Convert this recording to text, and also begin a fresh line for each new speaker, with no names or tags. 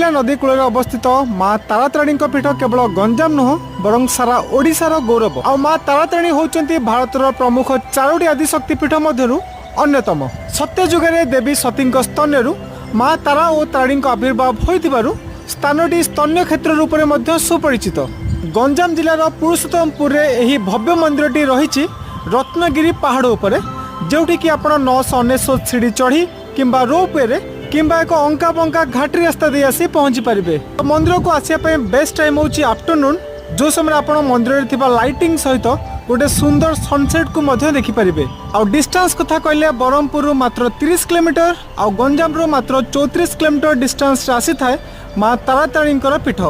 चिलिका नदी कूल अवस्थित माँ तारातारिणी पीठ केवल गंजाम नुह बरं सारा ओडिशार गौरव। आ माँ तारातारिणी होउचंती भारतर प्रमुख 4टी आदिशक्तिपीठ मध्यरु अन्यतम। सत्य जुगे देवी सती स्तन्यरु माँ तारा और तारिणी आविर्भाव होइथिबारु स्थानटी स्तन्य क्षेत्र रूप में सुपरिचित। गंजाम जिलार पुरुषोत्तमपुर एही भव्य मंदिरटी रही रत्नगिरी पहाड़ उपरे, जोठी कि आपण 999 सीढ़ी चढ़ी किंबा रोपवे किंबा एक अंका बंका घाटी रास्ता दे आसी पहुंची पारिबे। मंदिर को आसिया बेस्ट टाइम होची आफ्टरनून, जो समय आपण मंदिर थिबा लाइटिंग सहित गोटे सुंदर सनसेट को मध्य देखि पारिबे। आ डिस्टेंस कथा कहले बरहमपुर मात्र 30 किलोमीटर आ गंजाम मात्र 34 किलोमीटर डिस्टेंस आसी थाए माँ तारातारिणी पीठ।